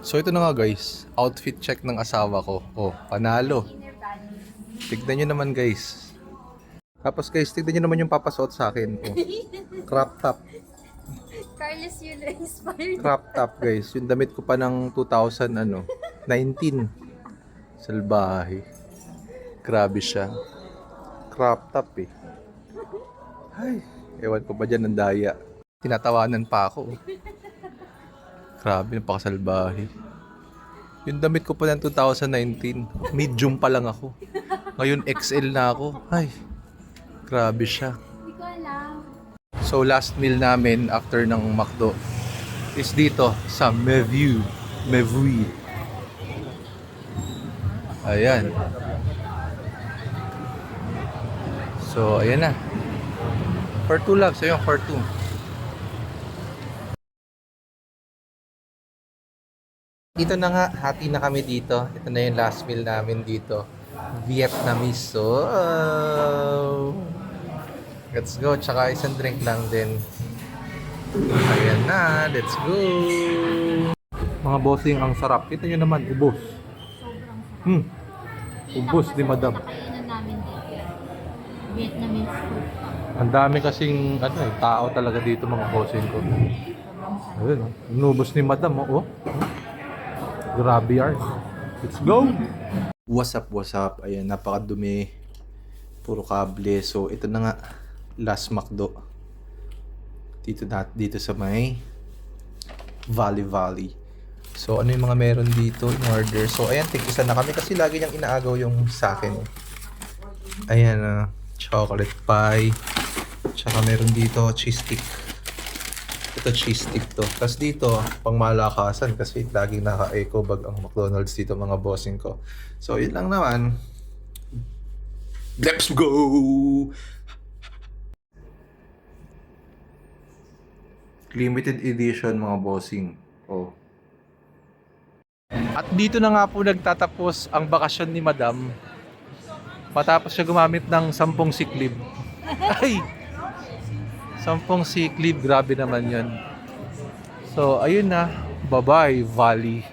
So ito na nga guys, outfit check ng asawa ko. Oh, panalo. Tignan nyo naman guys. Tapos guys, tignan nyo naman yung papasuot sa akin. Oh, crop top. Carlos Yulo inspired. Crop top guys. Yung damit ko pa ng 2019. Salbahe. Grabe siya. Crop top eh. Ay, ewan ko ba dyan ng daya. Tinatawanan pa ako. Grabe, napakasalbahe. Yung damit ko pa ng 2019, medium pa lang ako. Ngayon XL na ako. Ay, grabe siya. Hindi ko alam. So last meal namin after ng McDo is dito sa Meview. Mevui. Ayan. So, ayan na. For 2 lang. Sa'yo, for 2. Dito na nga, hati na kami dito. Ito na yung last meal namin dito. Vietnamese. So, let's go. Tsaka isang drink lang din. Ayan na, let's go. Mga bossing, ang sarap. Kita nyo naman, ubos. Sobrang sarap. Ubos ni madam. Nakainan namin dito. Vietnamese food. Ang dami kasing tao talaga dito mga bossing ko. Sobrang sarap. Ayun, inubos ni madam. Oh. Grabe yan. Let's go! What's up? Ayan, napakadumi. Puro kable. So, ito na nga. Last McDo. Dito sa may Valley. So, ano yung mga meron dito in order? So, ayan, tig-isa na kami kasi lagi niyang inaagaw yung sa akin. Ayan, chocolate pie. Tsaka meron dito cheese stick. Ito cheese stick to. Tapos dito, pang malakasan kasi laging naka-eco bag ang McDonald's dito mga bossing ko. So, yun lang naman. Let's go! Limited edition mga bossing. Oh. At dito na nga po nagtatapos ang bakasyon ni Madam. Matapos siya gumamit ng 10 sick leave. Ay! 10 sick leave, grabe naman yan. So, ayun na. Bye-bye, Valley.